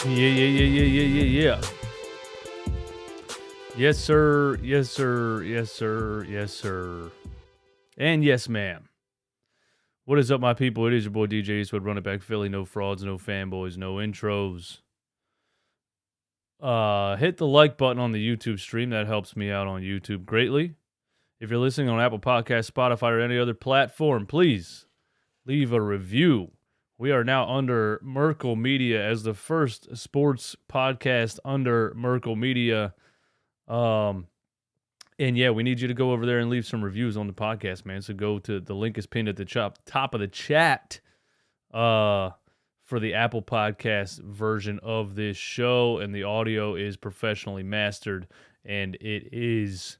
Yeah. Yes, sir. Yes, sir. Yes, sir. Yes, sir. And yes, ma'am. What is up, my people? It is your boy DJ Eastwood, running back Philly. No frauds, no fanboys, no intros. Hit the like button on the YouTube stream. That helps me out on YouTube greatly. If you're listening on Apple Podcasts, Spotify, or any other platform, please leave a review. We are now under Merkle Media as the first sports podcast under Merkle Media. And yeah, we need you to go over there and leave some reviews on the podcast, man. So go to the link is pinned at the top of the chat for the Apple Podcast version of this show. And the audio is professionally mastered and it is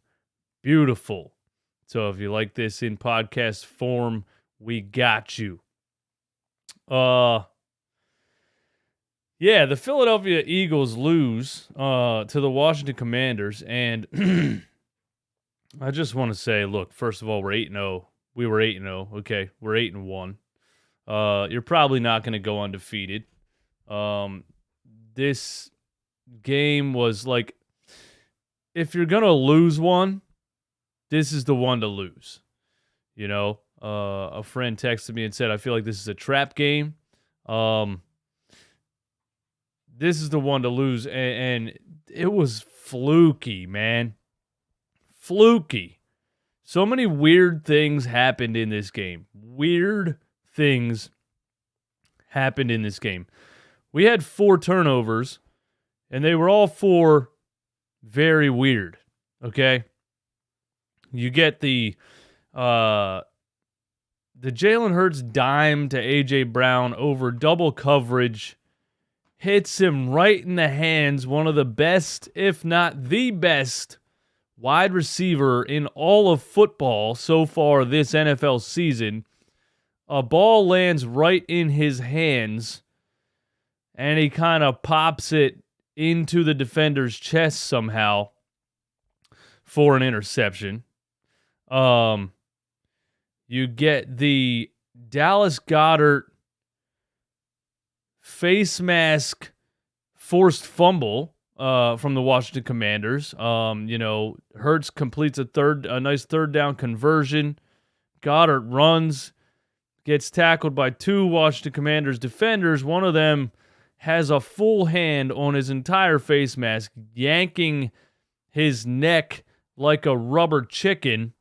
beautiful. So if you like this in podcast form, we got you. Yeah, the Philadelphia Eagles lose to the Washington Commanders, and I just want to say, look, first of all, we're 8-0. We were 8-0. Okay, we're 8-1. You're probably not going to go undefeated. This game was like, if you're going to lose one, this is the one to lose. You know, a friend texted me and said, I feel like this is a trap game. This is the one to lose, and it was fluky, man. Fluky. So many weird things happened in this game. Weird things happened in this game. We had 4 turnovers, and they were all 4 very weird, okay? You get the Jalen Hurts dime to A.J. Brown over double coverage, hits him right in the hands, one of the best, if not the best, wide receiver in all of football so far this NFL season. A ball lands right in his hands, and he kind of pops it into the defender's chest somehow for an interception. You get the Dallas Goedert face mask forced fumble from the Washington Commanders. Hurts completes a nice third down conversion. Goddard runs, gets tackled by 2 Washington Commanders defenders. One of them has a full hand on his entire face mask, yanking his neck like a rubber chicken.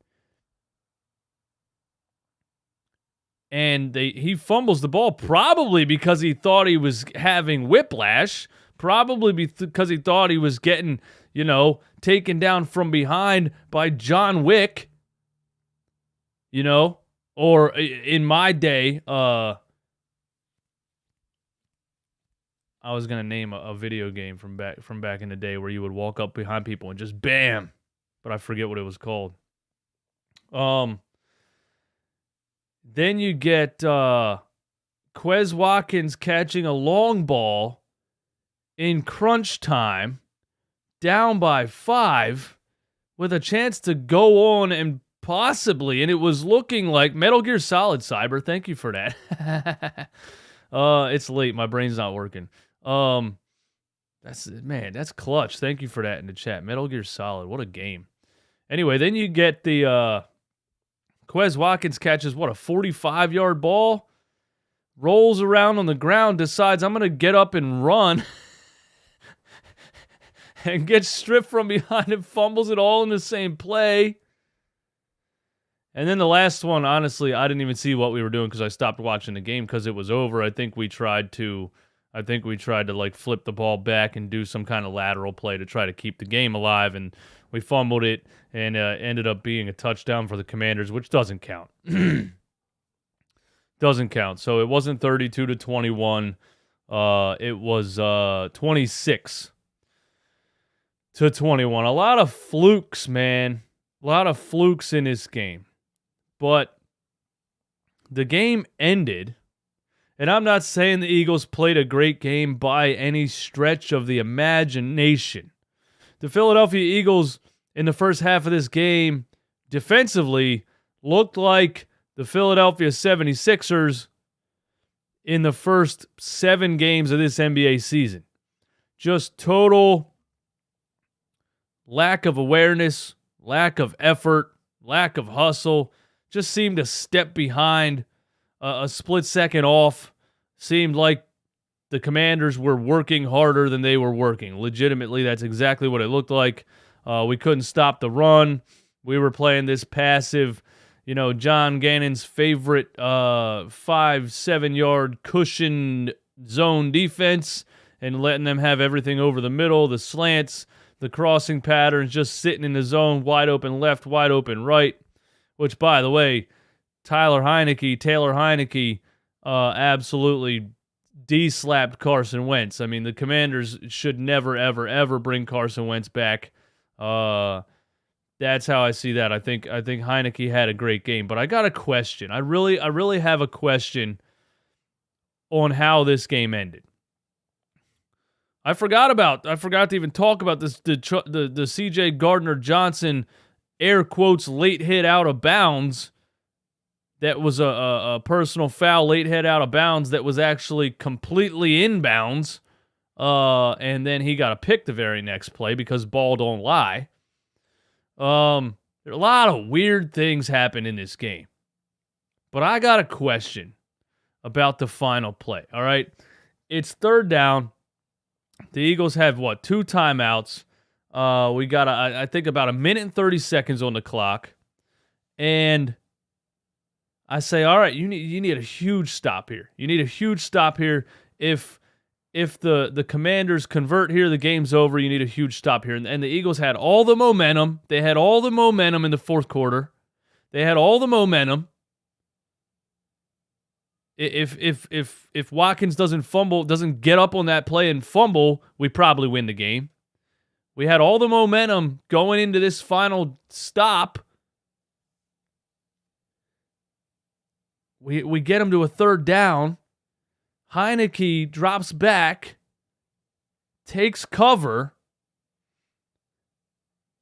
And he fumbles the ball probably because he thought he was having whiplash, probably because he thought he was getting, taken down from behind by John Wick, or in my day, I was going to name a video game from back in the day where you would walk up behind people and just bam, but I forget what it was called. Then you get Quez Watkins catching a long ball in crunch time, down by 5, with a chance to go on and possibly, and it was looking like Metal Gear Solid, Cyber. Thank you for that. It's late. My brain's not working. That's clutch. Thank you for that in the chat. Metal Gear Solid. What a game. Anyway, then you get the Quez Watkins catches, a 45-yard ball, rolls around on the ground, decides I'm going to get up and run, and gets stripped from behind and fumbles it all in the same play. And then the last one, honestly, I didn't even see what we were doing because I stopped watching the game because it was over. I think we tried to like flip the ball back and do some kind of lateral play to try to keep the game alive, and we fumbled it and ended up being a touchdown for the Commanders, which doesn't count. Doesn't count. So it wasn't 32-21. It was 26-21. A lot of flukes, man. A lot of flukes in this game. But the game ended, and I'm not saying the Eagles played a great game by any stretch of the imagination. The Philadelphia Eagles in the first half of this game defensively looked like the Philadelphia 76ers in the first 7 games of this NBA season. just total lack of awareness, lack of effort, lack of hustle. Just seemed to step behind a split second off. Seemed like the Commanders were working harder than they were working. Legitimately, that's exactly what it looked like. We couldn't stop the run. We were playing this passive, John Gannon's favorite 5-7 yard cushion zone defense and letting them have everything over the middle, the slants, the crossing patterns, just sitting in the zone, wide open left, wide open right, which, by the way, Taylor Heinickie absolutely de-slapped Carson Wentz. I mean, the Commanders should never, ever, ever bring Carson Wentz back. That's how I see that. I think Heinicke had a great game, but I got a question. I really have a question on how this game ended. I forgot to even talk about this the CJ Gardner-Johnson air quotes late hit out of bounds. That was a personal foul, late hit out of bounds that was actually completely inbounds. And then he got a pick the very next play because ball don't lie. There are a lot of weird things happen in this game. But I got a question about the final play, all right? It's third down. The Eagles have, 2 timeouts. We got, I think, about 1 minute and 30 seconds on the clock. And I say, all right, you need a huge stop here. You need a huge stop here. If the Commanders convert here, the game's over. You need a huge stop here. And the Eagles had all the momentum. They had all the momentum in the fourth quarter. They had all the momentum. If Watkins doesn't get up on that play and fumble, we probably win the game. We had all the momentum going into this final stop. We get him to a third down. Heinicke drops back, takes cover,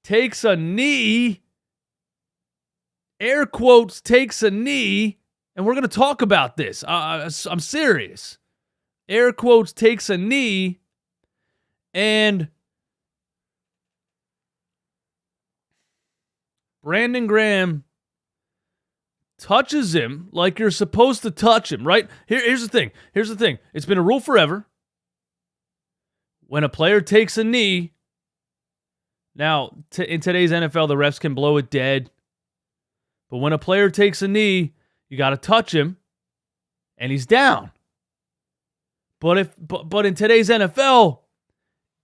takes a knee, air quotes, takes a knee, and we're going to talk about this. I'm serious. Air quotes, takes a knee, and Brandon Graham touches him like you're supposed to touch him, right? Here's the thing. It's been a rule forever. When a player takes a knee, now, in today's NFL, the refs can blow it dead. But when a player takes a knee, you got to touch him, and he's down. But in today's NFL,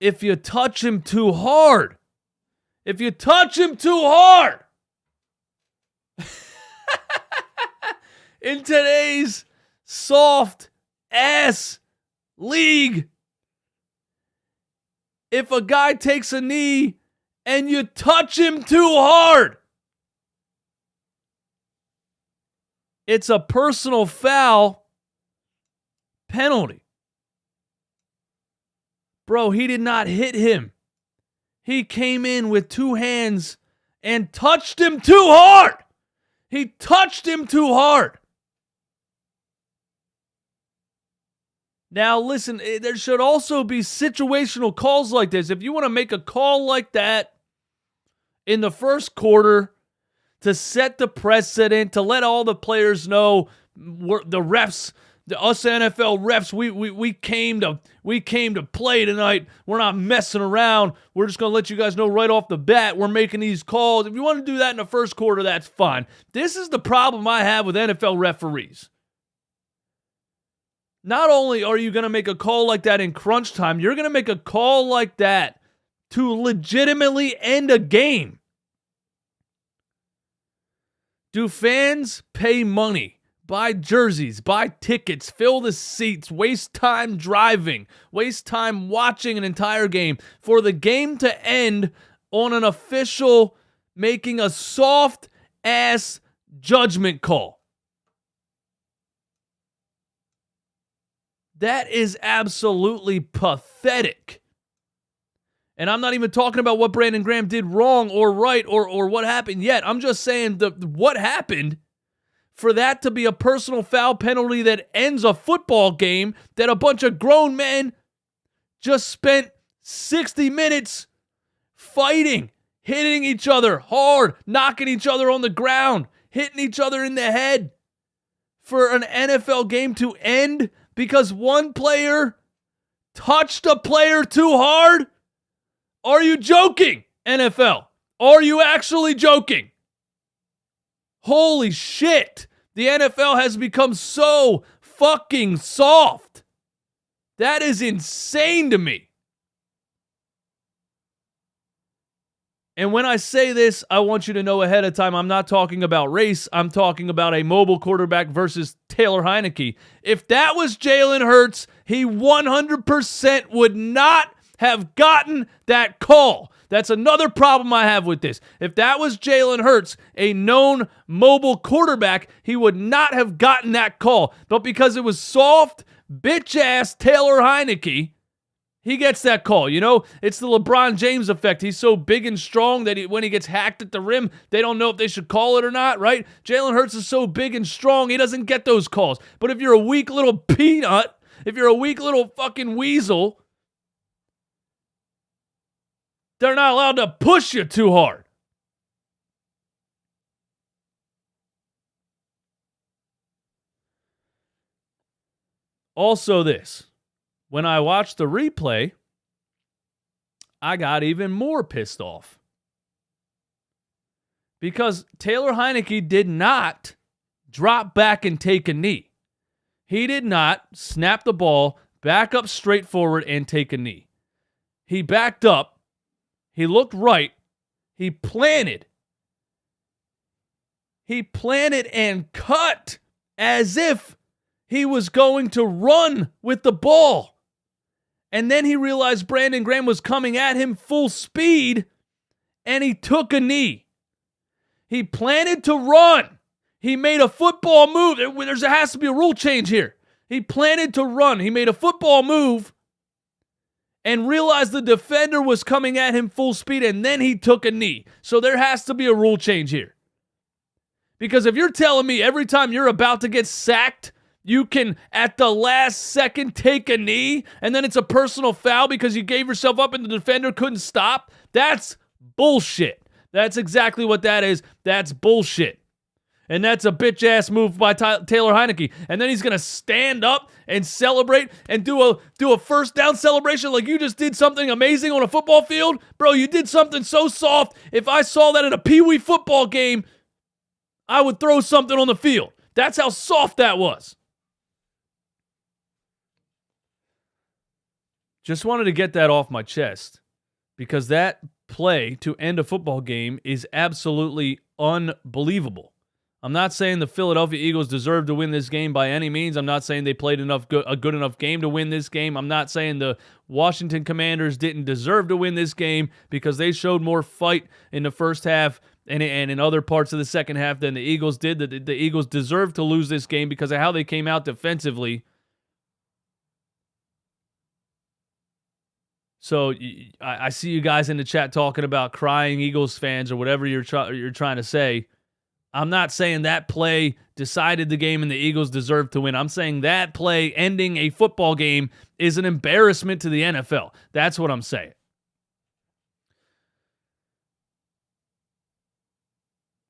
if you touch him too hard, in today's soft-ass league, if a guy takes a knee and you touch him too hard, it's a personal foul penalty. Bro, he did not hit him. He came in with 2 hands and touched him too hard. He touched him too hard. Now, listen, there should also be situational calls like this. If you want to make a call like that in the first quarter to set the precedent, to let all the players know the refs, us NFL refs, we came to play tonight. We're not messing around. We're just going to let you guys know right off the bat we're making these calls. If you want to do that in the first quarter, that's fine. This is the problem I have with NFL referees. Not only are you going to make a call like that in crunch time, you're going to make a call like that to legitimately end a game. Do fans pay money, buy jerseys, buy tickets, fill the seats, waste time driving, waste time watching an entire game for the game to end on an official making a soft-ass judgment call? That is absolutely pathetic. And I'm not even talking about what Brandon Graham did wrong or right or what happened yet. I'm just saying what happened for that to be a personal foul penalty that ends a football game that a bunch of grown men just spent 60 minutes fighting, hitting each other hard, knocking each other on the ground, hitting each other in the head for an NFL game to end because one player touched a player too hard? Are you joking, NFL? Are you actually joking? Holy shit. The NFL has become so fucking soft. That is insane to me. And when I say this, I want you to know ahead of time, I'm not talking about race. I'm talking about a mobile quarterback versus Taylor Heinickie. If that was Jalen Hurts, he 100% would not have gotten that call. That's another problem I have with this. If that was Jalen Hurts, a known mobile quarterback, he would not have gotten that call. But because it was soft, bitch-ass Taylor Heinickie, he gets that call. You know, it's the LeBron James effect. He's so big and strong that when he gets hacked at the rim, they don't know if they should call it or not, right? Jalen Hurts is so big and strong, he doesn't get those calls. But if you're a weak little peanut, if you're a weak little fucking weasel, they're not allowed to push you too hard. Also this. When I watched the replay, I got even more pissed off. Because Taylor Heinickie did not drop back and take a knee. He did not snap the ball, back up straight forward, and take a knee. He backed up. He looked right. He planted. He planted and cut as if he was going to run with the ball. And then he realized Brandon Graham was coming at him full speed, and he took a knee. He planted to run. He made a football move. There has to be a rule change here. He planted to run. He made a football move and realized the defender was coming at him full speed, and then he took a knee. So there has to be a rule change here. Because if you're telling me every time you're about to get sacked, you can, at the last second, take a knee, and then it's a personal foul because you gave yourself up and the defender couldn't stop, that's bullshit. That's exactly what that is. That's bullshit. And that's a bitch-ass move by Taylor Heinickie. And then he's going to stand up and celebrate and do a first down celebration like you just did something amazing on a football field? Bro, you did something so soft. If I saw that at a Pee-wee football game, I would throw something on the field. That's how soft that was. Just wanted to get that off my chest because that play to end a football game is absolutely unbelievable. I'm not saying the Philadelphia Eagles deserve to win this game by any means. I'm not saying they played a good enough game to win this game. I'm not saying the Washington Commanders didn't deserve to win this game because they showed more fight in the first half and in other parts of the second half than the Eagles did. The Eagles deserved to lose this game because of how they came out defensively. So I see you guys in the chat talking about crying Eagles fans or whatever you're trying to say. I'm not saying that play decided the game and the Eagles deserved to win. I'm saying that play ending a football game is an embarrassment to the NFL. That's what I'm saying.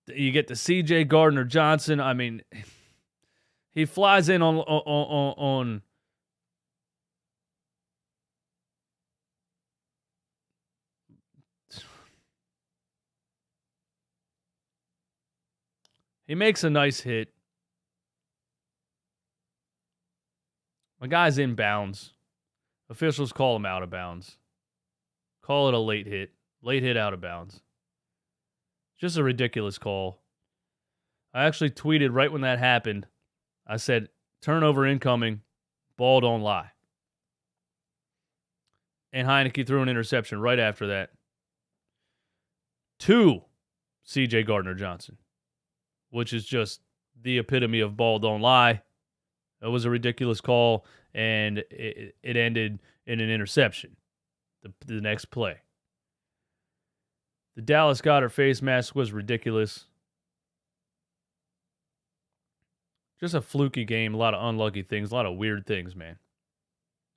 You get the C.J. Gardner-Johnson. I mean, he flies in on he makes a nice hit. My guy's in bounds. Officials call him out of bounds. Call it a late hit. Late hit out of bounds. Just a ridiculous call. I actually tweeted right when that happened. I said, turnover incoming. Ball don't lie. And Heinickie threw an interception right after that. To C.J. Gardner-Johnson. Which is just the epitome of ball don't lie. It was a ridiculous call, and it ended in an interception the next play. The Dallas Goedert face mask was ridiculous. Just a fluky game, a lot of unlucky things, a lot of weird things, man.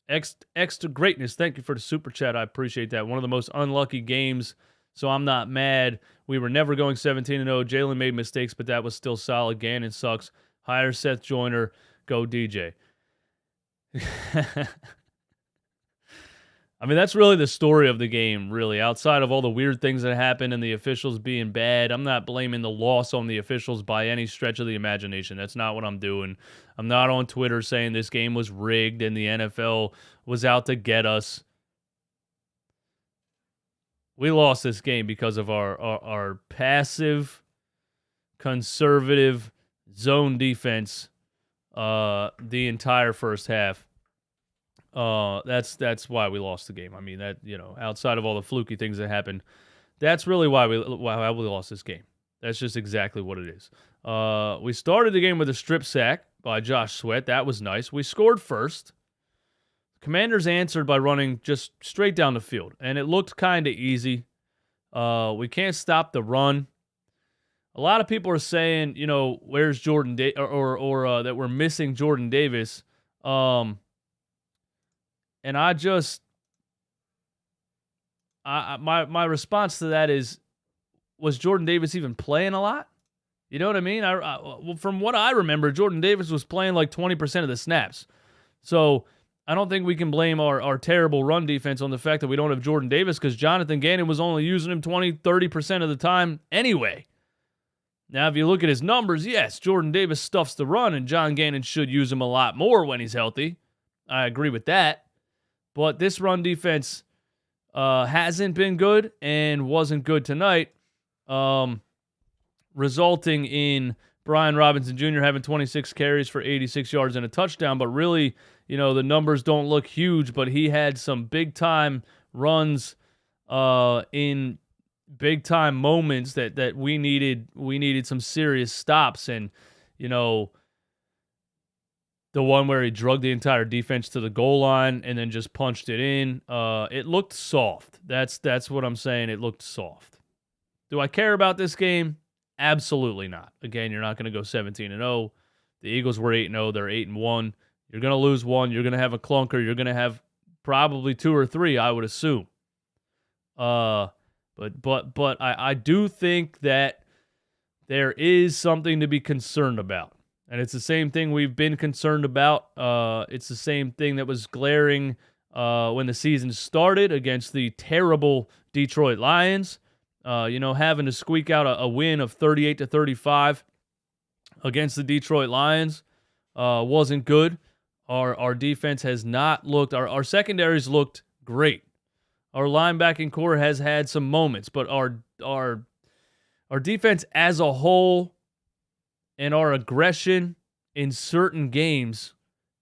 Extra greatness. Thank you for the super chat. I appreciate that. One of the most unlucky games, so I'm not mad. We were never going 17-0. Jalen made mistakes, but that was still solid. Gannon sucks. Hire Seth Joyner. Go DJ. I mean, that's really the story of the game, really. Outside of all the weird things that happened and the officials being bad, I'm not blaming the loss on the officials by any stretch of the imagination. That's not what I'm doing. I'm not on Twitter saying this game was rigged and the NFL was out to get us. We lost this game because of our passive, conservative zone defense the entire first half. That's why we lost the game. I mean, that, outside of all the fluky things that happened, that's really why we lost this game. That's just exactly what it is. We started the game with a strip sack by Josh Sweat. That was nice. We scored first. Commanders answered by running just straight down the field, and it looked kind of easy. We can't stop the run. A lot of people are saying, where's Jordan or that we're missing Jordan Davis. And my response to that is, was Jordan Davis even playing a lot? You know what I mean? Well, from what I remember, Jordan Davis was playing like 20% of the snaps. So I don't think we can blame our terrible run defense on the fact that we don't have Jordan Davis, because Jonathan Gannon was only using him 20-30% of the time anyway. Now, if you look at his numbers, yes, Jordan Davis stuffs the run, and John Gannon should use him a lot more when he's healthy. I agree with that. But this run defense hasn't been good and wasn't good tonight, resulting in Brian Robinson Jr. having 26 carries for 86 yards and a touchdown. But really, the numbers don't look huge, but he had some big-time runs in big-time moments that we needed. We needed some serious stops. And, the one where he drugged the entire defense to the goal line and then just punched it in. It looked soft. That's what I'm saying. It looked soft. Do I care about this game? Absolutely not. Again, you're not going to go 17-0. The Eagles were 8-0. They're 8-1. You're going to lose one. You're going to have a clunker. You're going to have probably 2 or 3, I would assume. But I do think that there is something to be concerned about. And it's the same thing we've been concerned about. It's the same thing that was glaring when the season started against the terrible Detroit Lions. Having to squeak out a win of 38-35 against the Detroit Lions wasn't good. Our defense has not looked. Our secondaries looked great. Our linebacking core has had some moments, but our defense as a whole and our aggression in certain games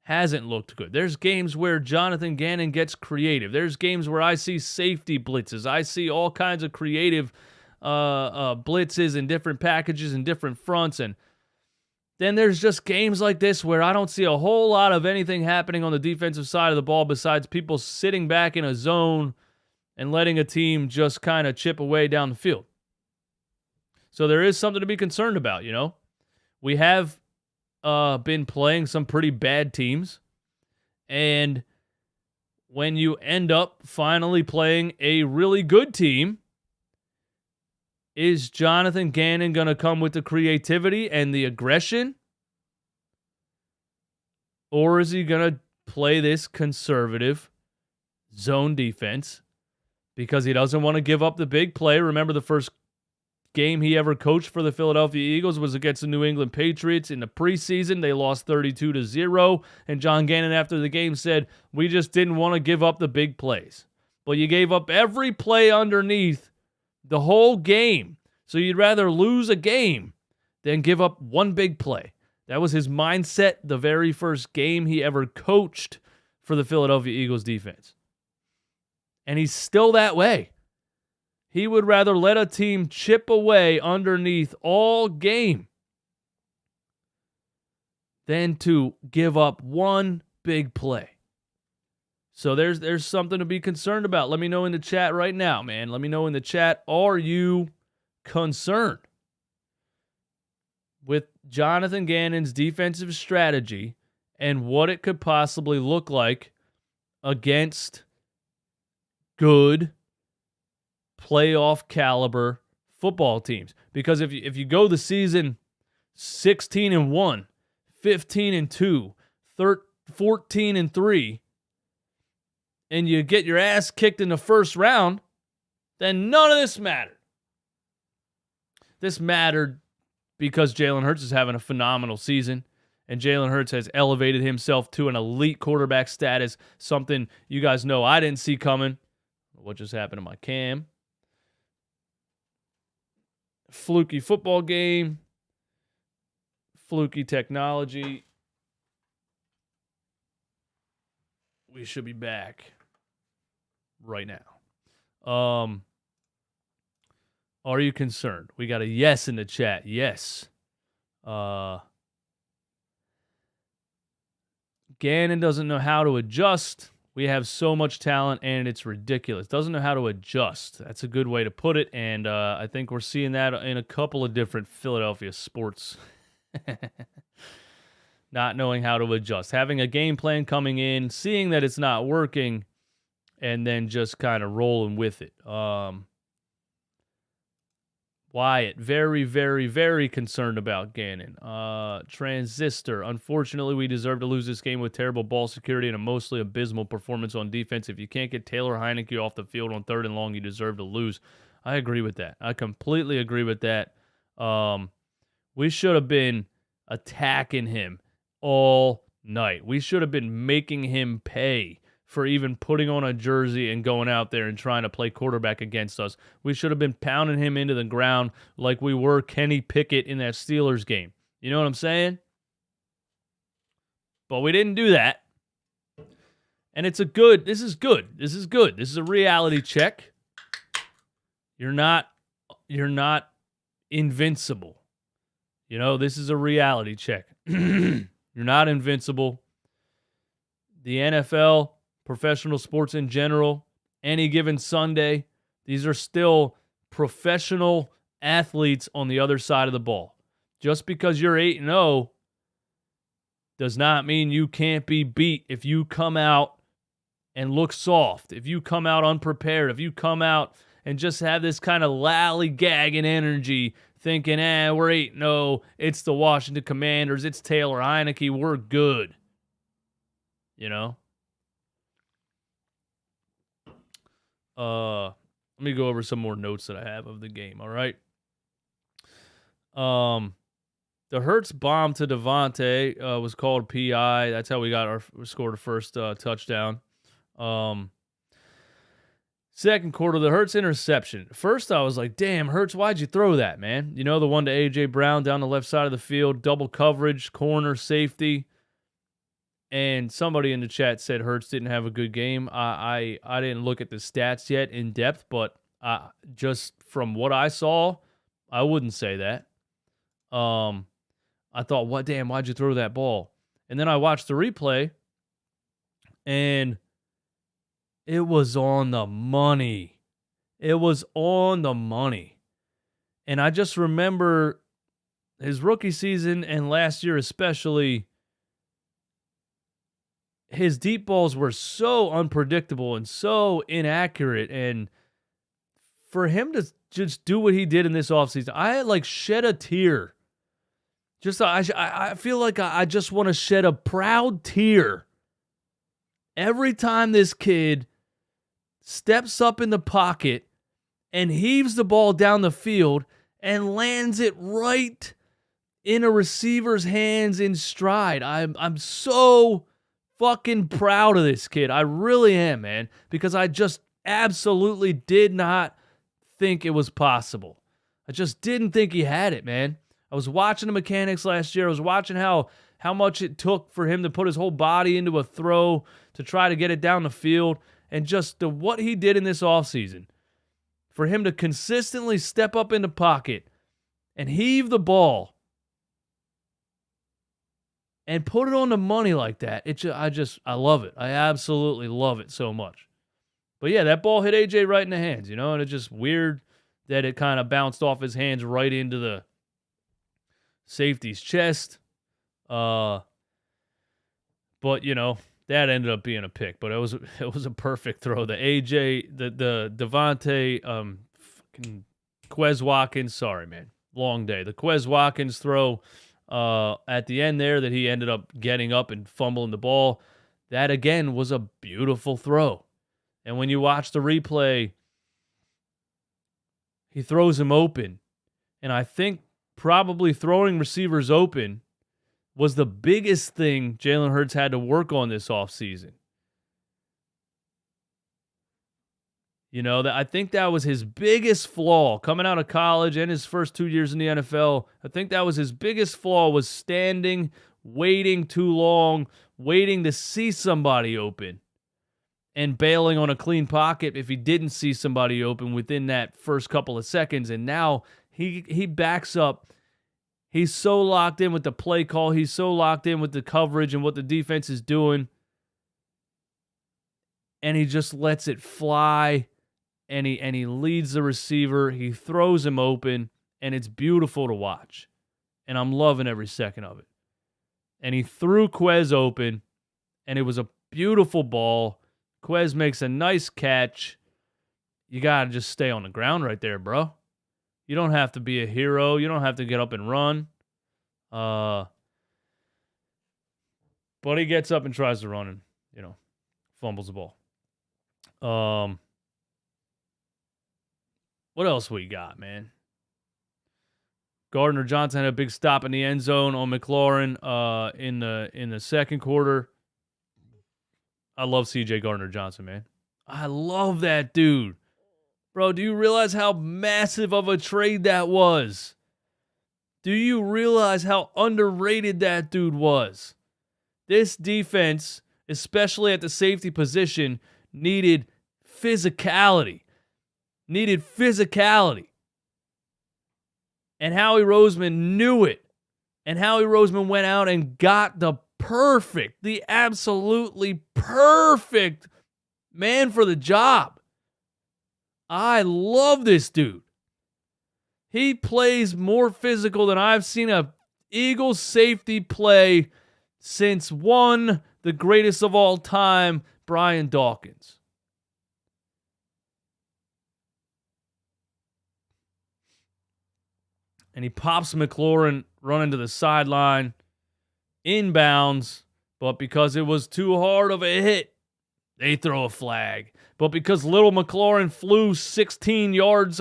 hasn't looked good. There's games where Jonathan Gannon gets creative. There's games where I see safety blitzes. I see all kinds of creative blitzes and different packages and different fronts. And then there's just games like this where I don't see a whole lot of anything happening on the defensive side of the ball besides people sitting back in a zone and letting a team just kind of chip away down the field. So there is something to be concerned about, We have been playing some pretty bad teams, and when you end up finally playing a really good team, is Jonathan Gannon going to come with the creativity and the aggression, or is he going to play this conservative zone defense because he doesn't want to give up the big play? Remember, the first game he ever coached for the Philadelphia Eagles was against the New England Patriots in the preseason. They lost 32-0, and John Gannon after the game said, "We just didn't want to give up the big plays." But you gave up every play underneath the whole game. So you'd rather lose a game than give up one big play. That was his mindset the very first game he ever coached for the Philadelphia Eagles defense. And he's still that way. He would rather let a team chip away underneath all game than to give up one big play. So there's something to be concerned about. Let me know in the chat right now, man. Let me know in the chat, are you concerned with Jonathan Gannon's defensive strategy and what it could possibly look like against good playoff caliber football teams. Because if you go the season 16-1, 15-2, 14-3, and you get your ass kicked in the first round, then none of this mattered. This mattered because Jalen Hurts is having a phenomenal season, and Jalen Hurts has elevated himself to an elite quarterback status, something you guys know I didn't see coming. What just happened to my cam? Fluky football game. Fluky technology. We should be back right now. Are you concerned? We got a yes in the chat. Yes. Gannon doesn't know how to adjust. We have so much talent, and it's ridiculous. Doesn't know how to adjust. That's a good way to put it, and I think we're seeing that in a couple of different Philadelphia sports. Not knowing how to adjust. Having a game plan coming in, seeing that it's not working, and then just kind of rolling with it. Wyatt, very, very, very concerned about Gannon. Transistor, unfortunately, we deserve to lose this game with terrible ball security and a mostly abysmal performance on defense. If you can't get Taylor Heinickie off the field on 3rd and long, you deserve to lose. I agree with that. I completely agree with that. We should have been attacking him all night. We should have been making him pay for even putting on a jersey and going out there and trying to play quarterback against us. We should have been pounding him into the ground like we were Kenny Pickett in that Steelers game. You know what I'm saying? But we didn't do that. And this is good. This is good. This is a reality check. You're not invincible. You know, this is a reality check. You're not invincible. The NFL, professional sports in general, any given Sunday, these are still professional athletes on the other side of the ball. Just because you're 8-0 does not mean you can't be beat if you come out and look soft, if you come out unprepared, if you come out and just have this kind of lollygagging energy thinking, we're 8-0, it's the Washington Commanders, it's Taylor Heinickie, we're good. You know? Let me go over some more notes that I have of the game, all right? The Hurts bomb to Devonta was called PI. That's how we scored our first touchdown. Second quarter, the Hurts interception. First, I was like, damn, Hurts, why'd you throw that, man? You know, the one to A.J. Brown down the left side of the field, double coverage, corner, safety. And somebody in the chat said Hurts didn't have a good game. I didn't look at the stats yet in depth, but just from what I saw, I wouldn't say that. I thought, why'd you throw that ball? And then I watched the replay, and it was on the money. It was on the money. And I just remember his rookie season and last year especially, his deep balls were so unpredictable and so inaccurate. And for him to just do what he did in this offseason, I shed a tear. I feel like I just want to shed a proud tear every time this kid steps up in the pocket and heaves the ball down the field and lands it right in a receiver's hands in stride. I'm so fucking proud of this kid. I really am, man, because I just absolutely did not think it was possible. I just didn't think he had it, man. I was watching the mechanics last year. I was watching how much it took for him to put his whole body into a throw to try to get it down the field, and just what he did in this offseason. For him to consistently step up in the pocket and heave the ball and put it on the money like that, I love it. I absolutely love it so much. But yeah, that ball hit AJ right in the hands, you know, and it's just weird that it kind of bounced off his hands right into the safety's chest. But, you know, That ended up being a pick, but it was a perfect throw. The AJ, the Devontae, fucking Quez Watkins. Sorry, man, long day. The Quez Watkins throw at the end there that he ended up getting up and fumbling the ball. That again was a beautiful throw. And when you watch the replay, he throws him open, and I think probably throwing receivers open was the biggest thing Jalen Hurts had to work on this offseason. I think that was his biggest flaw coming out of college and his first 2 years in the NFL. I think that was his biggest flaw, was standing, waiting too long, waiting to see somebody open, and bailing on a clean pocket if he didn't see somebody open within that first couple of seconds. And now he backs up. He's so locked in with the play call. He's so locked in with the coverage and what the defense is doing. And he just lets it fly. And he leads the receiver. He throws him open. And it's beautiful to watch. And I'm loving every second of it. And he threw Quez open. And it was a beautiful ball. Quez makes a nice catch. You got to just stay on the ground right there, bro. You don't have to be a hero. You don't have to get up and run. But he gets up and tries to run and, fumbles the ball. What else we got, man? Gardner Johnson had a big stop in the end zone on McLaurin in the second quarter. I love C.J. Gardner Johnson, man. I love that dude. Bro, do you realize how massive of a trade that was? Do you realize how underrated that dude was? This defense, especially at the safety position, needed physicality. And Howie Roseman knew it. And Howie Roseman went out and got the absolutely perfect man for the job. I love this dude. He plays more physical than I've seen a Eagles safety play since the greatest of all time, Brian Dawkins. And he pops McLaurin running to the sideline, inbounds, but because it was too hard of a hit, they throw a flag. But because little McLaurin flew 16 yards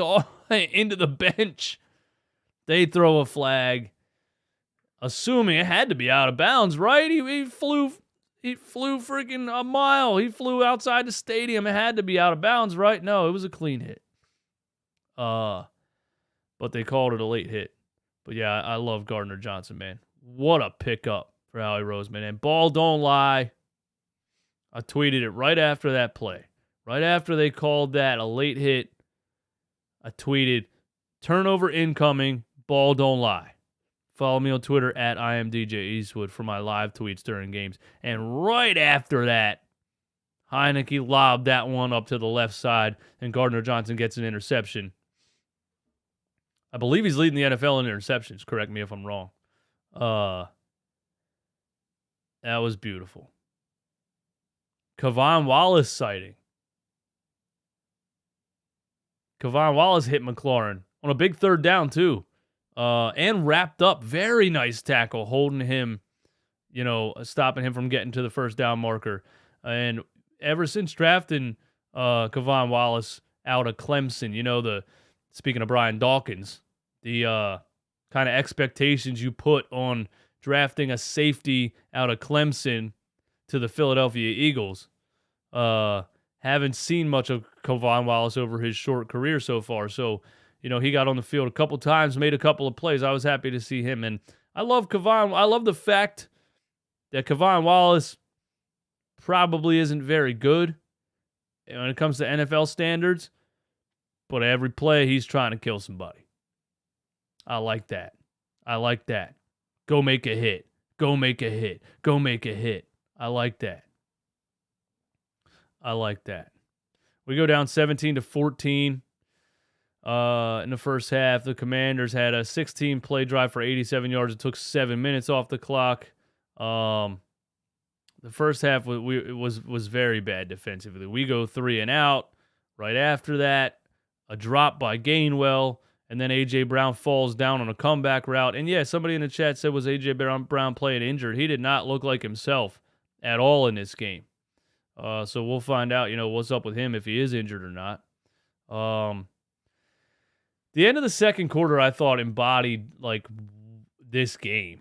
into the bench, they throw a flag, assuming it had to be out of bounds, right? He flew freaking a mile. He flew outside the stadium. It had to be out of bounds, right? No, it was a clean hit. But they called it a late hit. But yeah, I love Gardner Johnson, man. What a pickup for Howie Roseman. And ball don't lie. I tweeted it right after that play. Right after they called that a late hit, I tweeted, turnover incoming, ball don't lie. Follow me on Twitter at IamDJ Eastwood for my live tweets during games. And right after that, Heinickie lobbed that one up to the left side, and Gardner Johnson gets an interception. I believe he's leading the NFL in interceptions. Correct me if I'm wrong. That was beautiful. Kavon Wallace sighting. Kavon Wallace hit McLaurin on a big third down, too. And wrapped up. Very nice tackle, holding him, stopping him from getting to the first down marker. And ever since drafting Kavon Wallace out of Clemson, speaking of Brian Dawkins, the kind of expectations you put on drafting a safety out of Clemson to the Philadelphia Eagles. Haven't seen much of Kavon Wallace over his short career so far. So, he got on the field a couple times, made a couple of plays. I was happy to see him. And I love Kavon. I love the fact that Kavon Wallace probably isn't very good when it comes to NFL standards. But every play, he's trying to kill somebody. I like that. Go make a hit. Go make a hit. Go make a hit. I like that. We go down 17-14 in the first half. The Commanders had a 16-play drive for 87 yards. It took 7 minutes off the clock. The first half was very bad defensively. We go 3 and out. Right after that, a drop by Gainwell, and then A.J. Brown falls down on a comeback route. And yeah, somebody in the chat said, was A.J. Brown playing injured? He did not look like himself at all in this game. So we'll find out, what's up with him if he is injured or not. The end of the second quarter, I thought, embodied, this game.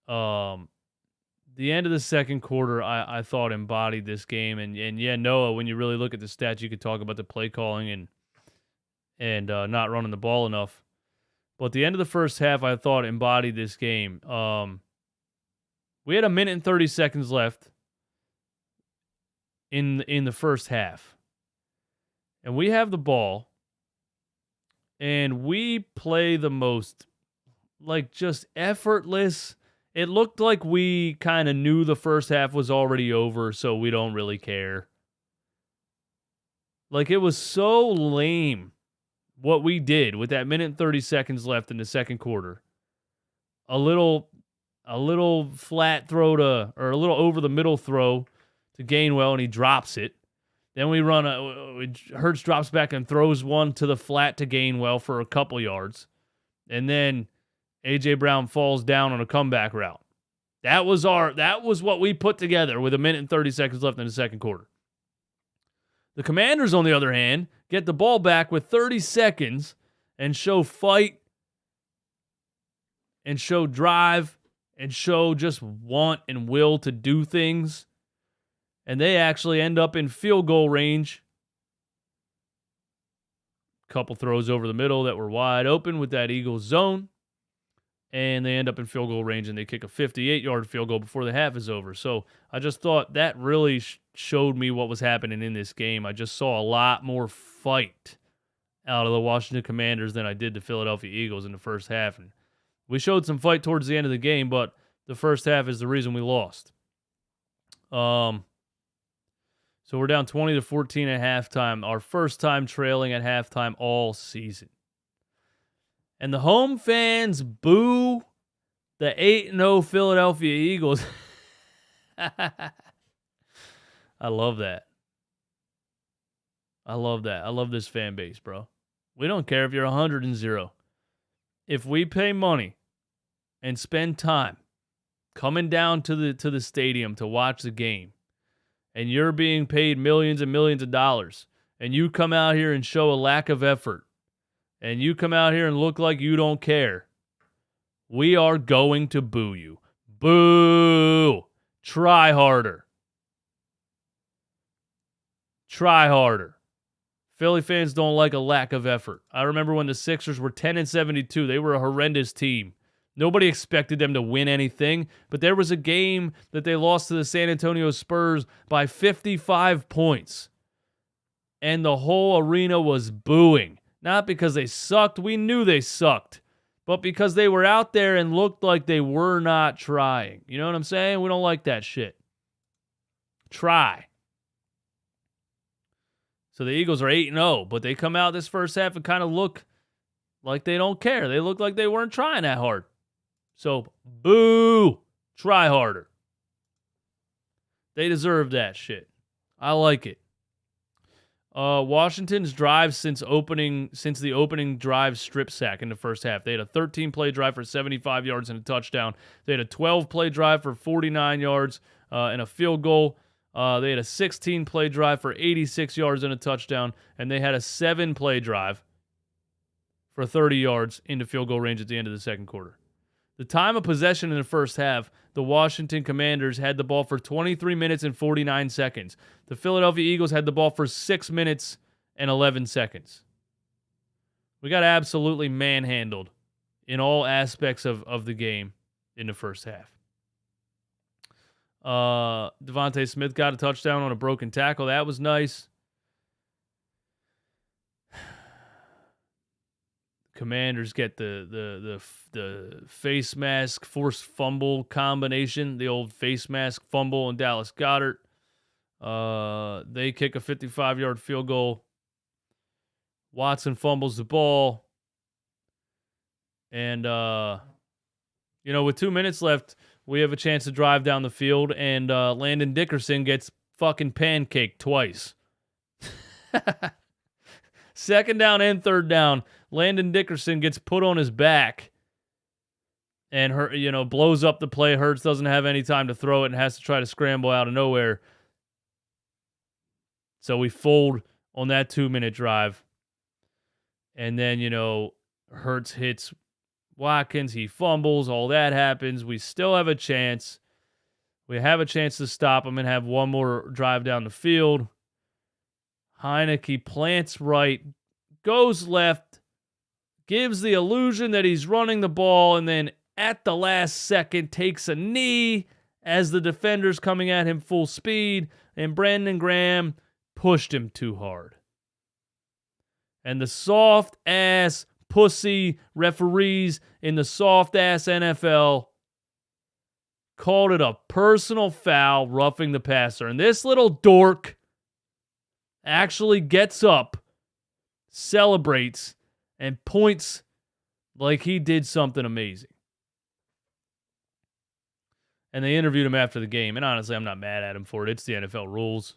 The end of the second quarter, I thought, embodied this game. And yeah, Noah, when you really look at the stats, you could talk about the play calling and not running the ball enough. But the end of the first half, I thought, embodied this game. We had 1 minute and 30 seconds left in the first half. And we have the ball. And we play the most, just effortless. It looked like we kind of knew the first half was already over, so we don't really care. It was so lame what we did with that 1 minute and 30 seconds left in the second quarter. A little flat throw or a little over the middle throw to Gainwell, and he drops it. Then we run Hurts drops back and throws one to the flat to Gainwell for a couple yards. And then A.J. Brown falls down on a comeback route. That was what we put together with 1 minute and 30 seconds left in the second quarter. The Commanders, on the other hand, get the ball back with 30 seconds and show fight and show drive and show just want and will to do things. And they actually end up in field goal range. Couple throws over the middle that were wide open with that Eagles zone. And they end up in field goal range, and they kick a 58-yard field goal before the half is over. So I just thought that really showed me what was happening in this game. I just saw a lot more fight out of the Washington Commanders than I did the Philadelphia Eagles in the first half. And we showed some fight towards the end of the game, but the first half is the reason we lost. So we're down 20-14 at halftime, our first time trailing at halftime all season. And the home fans boo the 8-0 Philadelphia Eagles. I love that. I love that. I love this fan base, bro. We don't care if you're 100-0. If we pay money and spend time coming down to the stadium to watch the game, and you're being paid millions and millions of dollars, and you come out here and show a lack of effort, and you come out here and look like you don't care, we are going to boo you. Boo! Try harder. Try harder. Philly fans don't like a lack of effort. I remember when the Sixers were 10-72. They were a horrendous team. Nobody expected them to win anything, but there was a game that they lost to the San Antonio Spurs by 55 points. And the whole arena was booing. Not because they sucked. We knew they sucked. But because they were out there and looked like they were not trying. You know what I'm saying? We don't like that shit. Try. So the Eagles are 8-0, but they come out this first half and kind of look like they don't care. They look like they weren't trying that hard. So, boo! Try harder. They deserve that shit. I like it. Washington's drive since the opening drive strip sack in the first half. They had a 13-play drive for 75 yards and a touchdown. They had a 12-play drive for 49 yards and a field goal. They had a 16-play drive for 86 yards and a touchdown. And they had a 7-play drive for 30 yards into field goal range at the end of the second quarter. The time of possession in the first half, the Washington Commanders had the ball for 23 minutes and 49 seconds. The Philadelphia Eagles had the ball for 6 minutes and 11 seconds. We got absolutely manhandled in all aspects of the game in the first half. Devonta Smith got a touchdown on a broken tackle. That was nice. Commanders get the face mask forced fumble combination, the old face mask fumble and Dallas Goedert. They kick a 55-yard field goal. Watson fumbles the ball. And, with 2 minutes left, we have a chance to drive down the field, and Landon Dickerson gets fucking pancaked twice. Second down and third down, Landon Dickerson gets put on his back and blows up the play. Hurts doesn't have any time to throw it and has to try to scramble out of nowhere. So we fold on that 2-minute drive. And then, Hurts hits Watkins. He fumbles. All that happens. We still have a chance. We have a chance to stop him and have one more drive down the field. Heinickie plants right, goes left, gives the illusion that he's running the ball, and then at the last second takes a knee as the defender's coming at him full speed, and Brandon Graham pushed him too hard. And the soft-ass pussy referees in the soft-ass NFL called it a personal foul, roughing the passer. And this little dork actually gets up, celebrates, and points like he did something amazing. And they interviewed him after the game. And honestly, I'm not mad at him for it. It's the NFL rules.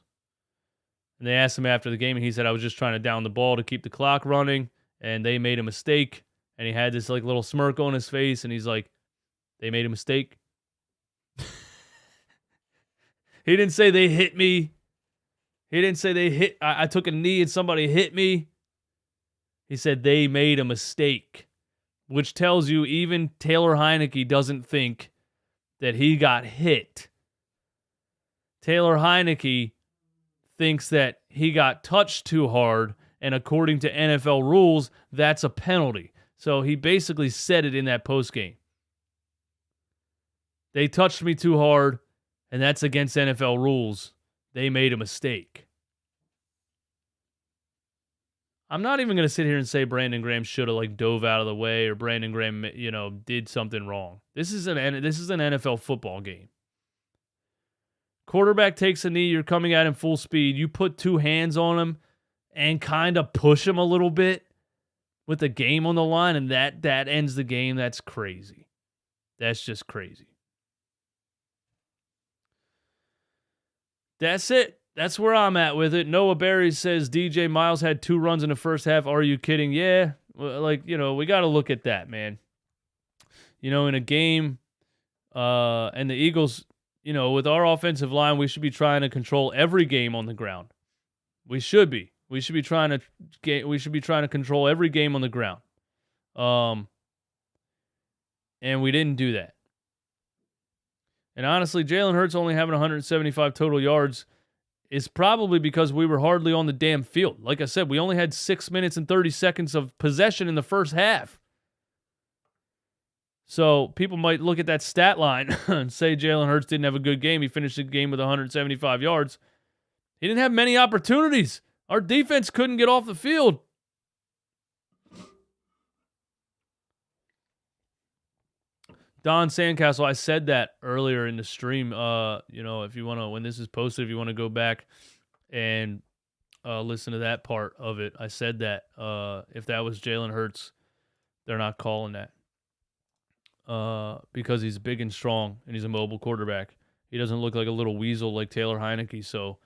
And they asked him after the game, and he said, I was just trying to down the ball to keep the clock running, and they made a mistake. And he had this little smirk on his face, and he's like, they made a mistake. He didn't say they hit me. He didn't say I took a knee and somebody hit me. He said they made a mistake, which tells you even Taylor Heinickie doesn't think that he got hit. Taylor Heinickie thinks that he got touched too hard, and according to NFL rules, that's a penalty. So he basically said it in that postgame. They touched me too hard, and that's against NFL rules. They made a mistake. I'm not even going to sit here and say Brandon Graham should have dove out of the way or Brandon Graham, did something wrong. This is an NFL football game. Quarterback takes a knee, you're coming at him full speed. You put two hands on him and kind of push him a little bit with the game on the line, and that ends the game. That's crazy. That's just crazy. That's it. That's where I'm at with it. Noah Berry says DJ Miles had 2 runs in the first half. Are you kidding? Yeah. We got to look at that, man. In a game, and the Eagles, with our offensive line, we should be trying to control every game on the ground. We should be. We should be trying to control every game on the ground. And we didn't do that. And honestly, Jalen Hurts only having 175 total yards is probably because we were hardly on the damn field. Like I said, we only had 6 minutes and 30 seconds of possession in the first half. So people might look at that stat line and say Jalen Hurts didn't have a good game. He finished the game with 175 yards. He didn't have many opportunities. Our defense couldn't get off the field. Don Sandcastle, I said that earlier in the stream. If you want to, when this is posted, if you want to go back and listen to that part of it, I said that if that was Jalen Hurts, they're not calling that because he's big and strong and he's a mobile quarterback. He doesn't look like a little weasel like Taylor Heinickie, so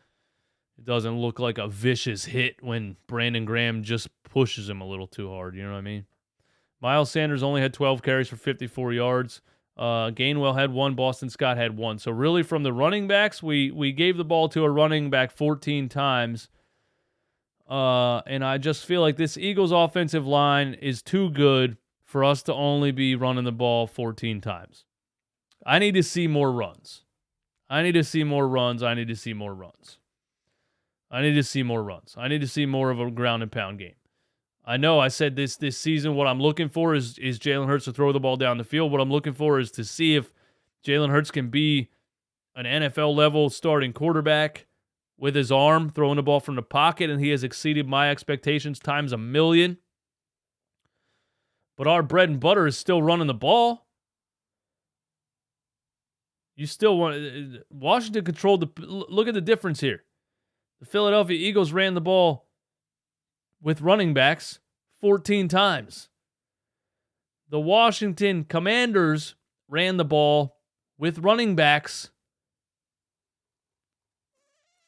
it doesn't look like a vicious hit when Brandon Graham just pushes him a little too hard. You know what I mean? Miles Sanders only had 12 carries for 54 yards. Gainwell had 1. Boston Scott had 1. So really from the running backs, we gave the ball to a running back 14 times. And I just feel like this Eagles offensive line is too good for us to only be running the ball 14 times. I need to see more runs. I need to see more runs. I need to see more runs. I need to see more runs. I need to see more of a ground and pound game. I know I said this season, what I'm looking for is Jalen Hurts to throw the ball down the field. What I'm looking for is to see if Jalen Hurts can be an NFL-level starting quarterback with his arm, throwing the ball from the pocket, and he has exceeded my expectations times 1,000,000. But our bread and butter is still running the ball. You still want... Washington controlled the... Look at the difference here. The Philadelphia Eagles ran the ball with running backs 14 times. The Washington Commanders ran the ball with running backs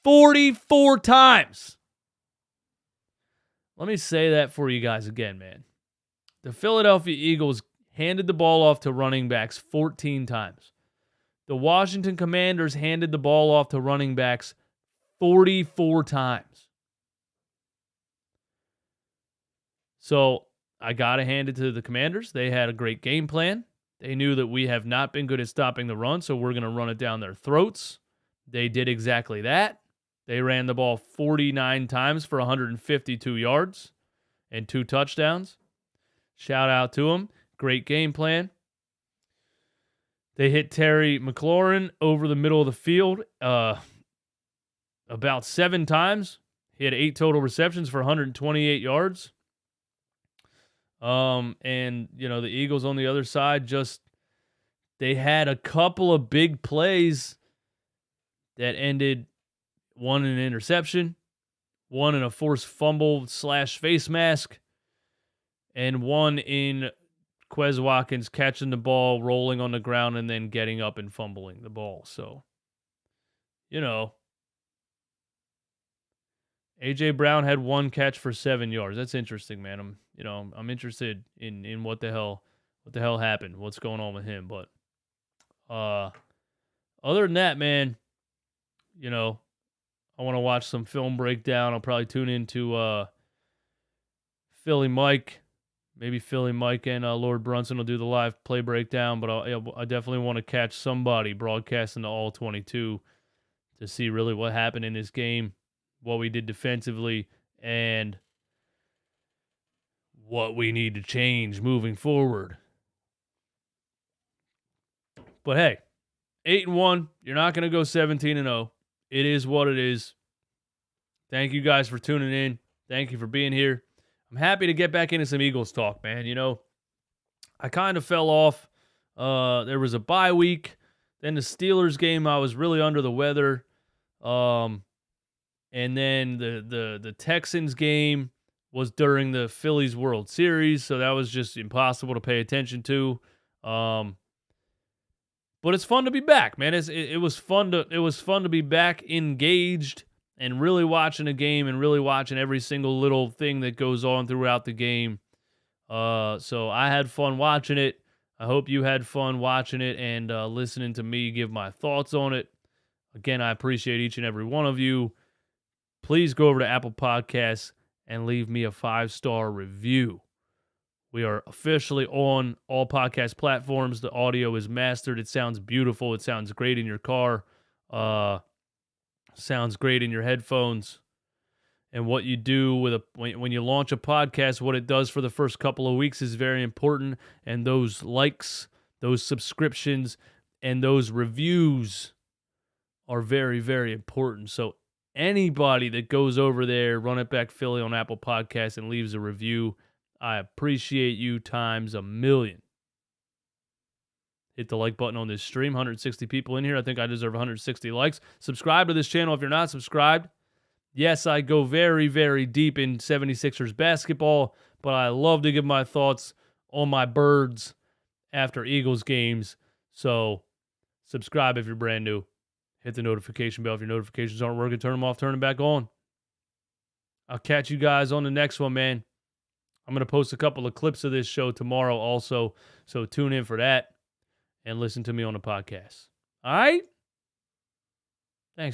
44 times. Let me say that for you guys again, man. The Philadelphia Eagles handed the ball off to running backs 14 times. The Washington Commanders handed the ball off to running backs 44 times. So I got to hand it to the Commanders. They had a great game plan. They knew that we have not been good at stopping the run, so we're going to run it down their throats. They did exactly that. They ran the ball 49 times for 152 yards and 2 touchdowns. Shout out to them. Great game plan. They hit Terry McLaurin over the middle of the field about 7 times. He had 8 total receptions for 128 yards. And, the Eagles on the other side they had a couple of big plays that ended, one in an interception, one in a forced fumble / face mask, and one in Quez Watkins catching the ball, rolling on the ground, and then getting up and fumbling the ball. So, A.J. Brown had 1 catch for 7 yards. That's interesting, man. I'm interested in what the hell happened, what's going on with him. But other than that, man, I want to watch some film breakdown. I'll probably tune into Philly Mike. Maybe Philly Mike and Lord Brunson will do the live play breakdown, but I definitely want to catch somebody broadcasting the All 22 to see really what happened in this game, what we did defensively, and what we need to change moving forward. But hey, 8-1, you're not going to go 17-0. It is what it is. Thank you guys for tuning in. Thank you for being here. I'm happy to get back into some Eagles talk, man. I kind of fell off. There was a bye week. Then the Steelers game, I was really under the weather. And then the Texans game was during the Phillies World Series, so that was just impossible to pay attention to. But it's fun to be back, man. It was fun to be back engaged and really watching a game and really watching every single little thing that goes on throughout the game. So I had fun watching it. I hope you had fun watching it and listening to me give my thoughts on it. Again, I appreciate each and every one of you. Please go over to Apple Podcasts and leave me a 5-star review. We are officially on all podcast platforms. The audio is mastered. It sounds beautiful. It sounds great in your car. Sounds great in your headphones. And what you do when you launch a podcast, what it does for the first couple of weeks is very important. And those likes, those subscriptions, and those reviews are very, very important. So anybody that goes over there, Run It Back Philly on Apple Podcasts and leaves a review, I appreciate you times 1,000,000. Hit the like button on this stream. 160 people in here. I think I deserve 160 likes. Subscribe to this channel if you're not subscribed. Yes, I go very, very deep in 76ers basketball, but I love to give my thoughts on my birds after Eagles games. So subscribe if you're brand new. Hit the notification bell if your notifications aren't working. Turn them off, turn them back on. I'll catch you guys on the next one, man. I'm going to post a couple of clips of this show tomorrow also, so tune in for that and listen to me on the podcast. All right?